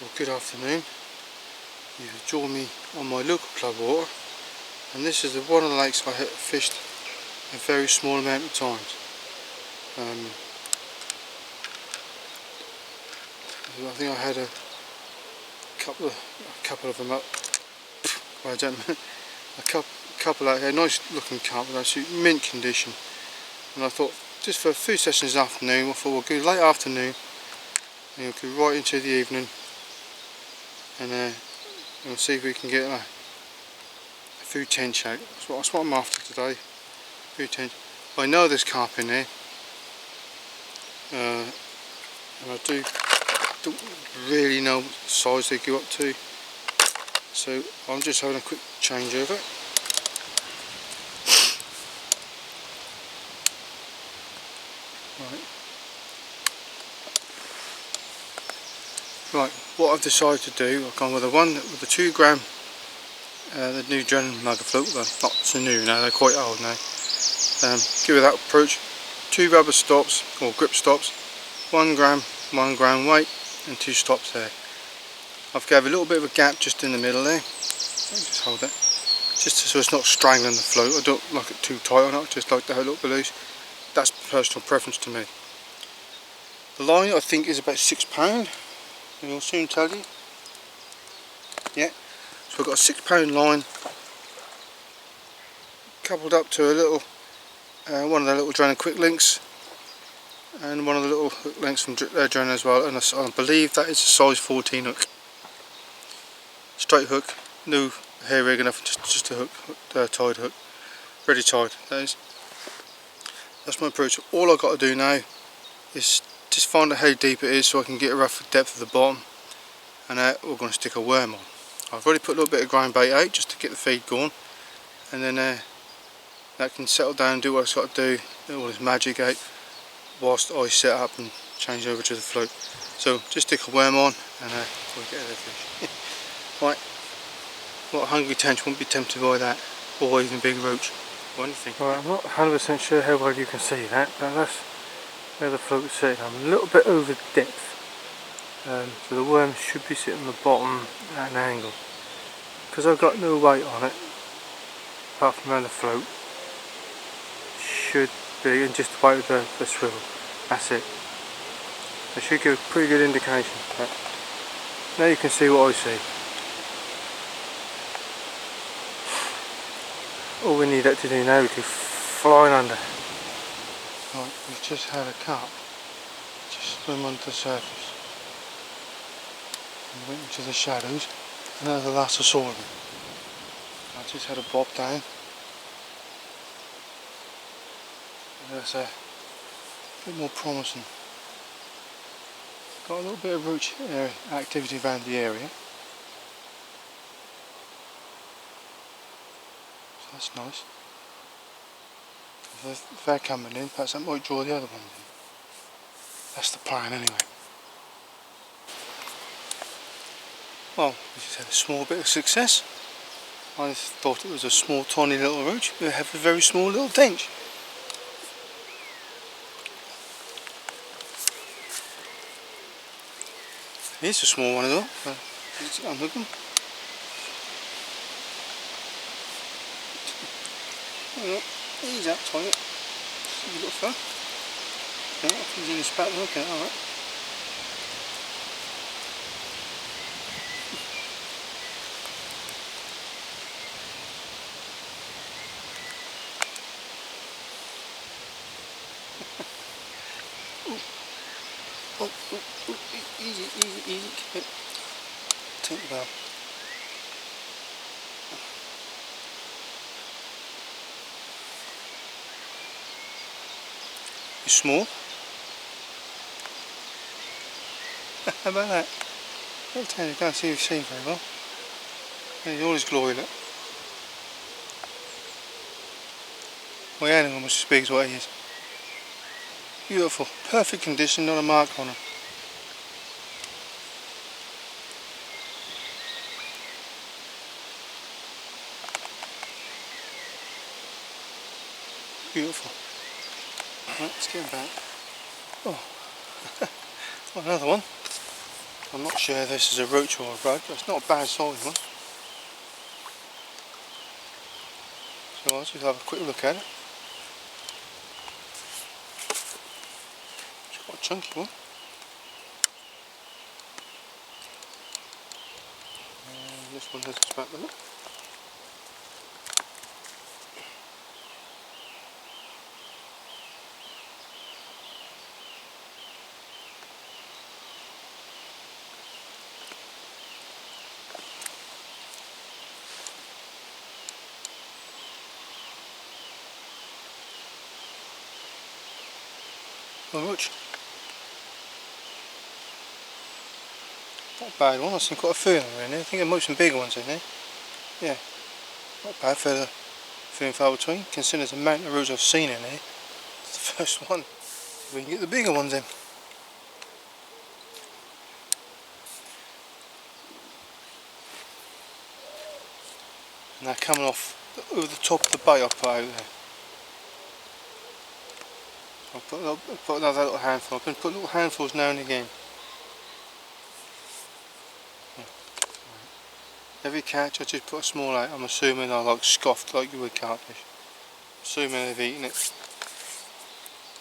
Well, good afternoon. You've joined me on my local club water, and this is one of the lakes I have fished a very small amount of times. I think I had a couple of them up. Well, I don't know, a couple out here, nice looking carp with absolute mint condition. And I thought, just for a few sessions this afternoon, I thought we'll go late afternoon and we'll go right into the evening, and we'll see if we can get a few tench out. That's what I'm after today. Few tench. I know there's carp in there, and I don't really know what size they go up to, so I'm just having a quick change over. Right, what I've decided to do, I've gone with the 2 gram, the new Gen mugger fluke. Well, not so new now, they're quite old now. Give it that approach, 2 rubber stops or grip stops, 1 gram weight, and 2 stops there. I've gave a little bit of a gap just in the middle there. Just hold that, just so it's not strangling the float. I don't like it too tight on it, I just like to have a little bit loose. That's personal preference to me. The line I think is about £6, and I'll soon tell you. Yeah, so I've got a £6 line coupled up to a little one of the little Drone quick links, and one of the little hook links from Drone as well, and I believe that is a size 14 hook. Straight hook, no hair rig enough, just a hook, tied hook, ready tied, that is. That's my approach. All I've got to do now is just find out how deep it is so I can get a rough depth of the bottom, and we're going to stick a worm on. I've already put a little bit of grind bait out just to get the feed going, and then that can settle down and do what it's got to do, all this magic out, whilst I set up and change over to the float. So just stick a worm on and we'll get the fish. Right, what a hungry tench won't be tempted by that, or even big roach. What do you think? Right, I'm not 100% sure how well you can see that, but that's where the float is sitting. I'm a little bit over depth, so the worm should be sitting on the bottom at an angle. Because I've got no weight on it, apart from around the float, should be, and just the weight of the swivel, that's it. It should give a pretty good indication. But now you can see what I see. All we need that to do now is to fly under. Right, we've just had a carp just swim onto the surface and went into the shadows, and that was the last I saw of him. I just had a bob down. That's a bit more promising. Got a little bit of roach activity around the area, so that's nice. If they're coming in, perhaps that might draw the other ones in. That's the plan anyway. Well, we just had a small bit of success. I thought it was a small tiny little roach, we have a very small little tench. Here's a small one as well, let's unhook them. He's up, tiny. You got fun. Yeah, he's in his back, okay, alright. Easy, keep it. Take the bell. It's small. How about that? I'll tell you, can't see you see very well. There's all his glory, look. My animal almost as big as what he is. Beautiful, perfect condition, not a mark on him. Beautiful. Right, let's get him back. Oh, another one. I'm not sure if this is a roach or a rug, but it's not a bad size one. So I'll just have a quick look at it. It's quite a chunky one. And this one has its back with it. A roach. Not a bad one, I've seen quite a few in there. I think there might be some bigger ones in there. Yeah, not bad for the few and far between, considering the amount of roads I've seen in there. It's the first one. We can get the bigger ones in. And they're coming off over the top of the bait I put out there. I'll put another little handful. I've been putting little handfuls now and again. Every catch I just put a small out. I'm assuming I like scoffed like you would catfish. Assuming they've eaten it.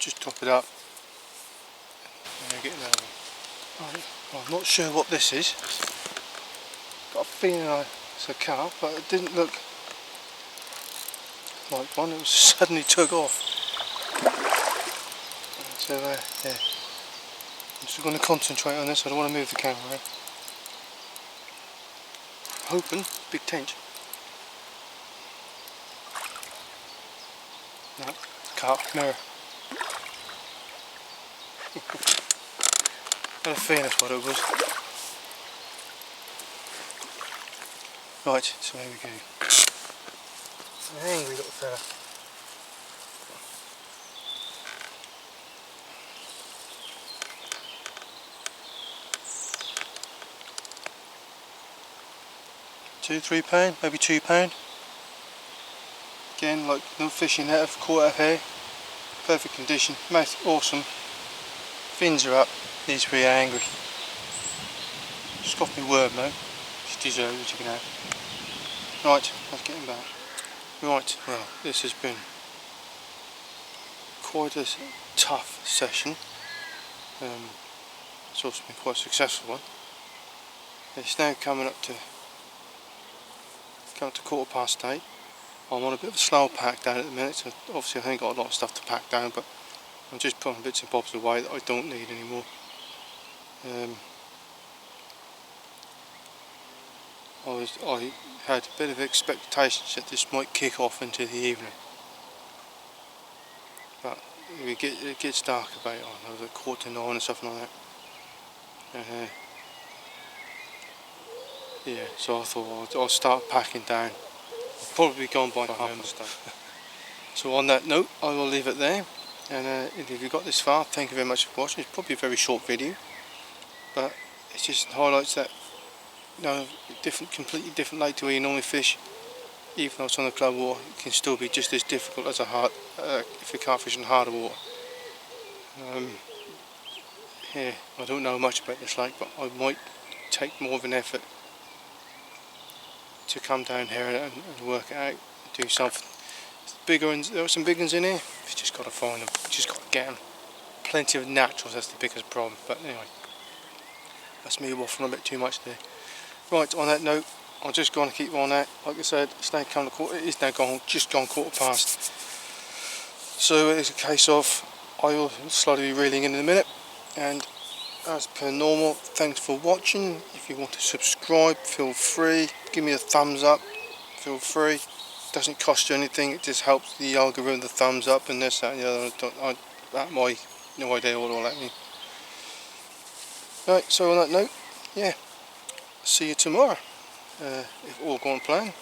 Just top it up. And then get another one. Right. Well, I'm not sure what this is. Got a feeling like it's a carp, but it didn't look like one. It was suddenly took off. So yeah. I'm just going to concentrate on this. I don't want to move the camera. Hoping big tench. No, carp, mirror. Got a feeling that's what it was. Right, so here we go. An angry little fella. £2–3, maybe £2. Again, like no fishing net, I've caught out here. Perfect condition, mouth awesome. Fins are up, he's pretty angry. Scoffed me worm though, just deserves what you can have. Right, let's get him back. Right, well, this has been quite a tough session. It's also been quite a successful one. It's now coming up to 8:15. I'm on a bit of a slow pack down at the minute, so obviously I ain't got a lot of stuff to pack down, but I'm just putting bits and bobs away that I don't need anymore. I had a bit of expectations that this might kick off into the evening, but it gets dark about 9:15 and stuff like that. Yeah, so I thought I'll start packing down. I'll probably be gone by half. So on that note, I will leave it there. And if you got this far, thank you very much for watching. It's probably a very short video, but it just highlights that completely different lake to where you normally fish. Even though it's on the club water, it can still be just as difficult as if you can't fish in harder water. Yeah, I don't know much about this lake, but I might take more of an effort to come down here and work it out, do something. Bigger ones, there are some big ones in here. You've just got to find them. You just got to get them. Plenty of naturals. That's the biggest problem. But anyway, that's me waffling a bit too much there. Right, on that note, I'm just going to keep on that. Like I said, it's now come to it is now just gone 1:15. So it's a case of I will slowly be reeling in a minute. And as per normal, thanks for watching. If you want to subscribe, feel free. Give me a thumbs up. Feel free. Doesn't cost you anything, it just helps the algorithm, the thumbs up and this, that and the other. No idea what all that means. Right, so on that note, yeah, see you tomorrow, if all gone plan.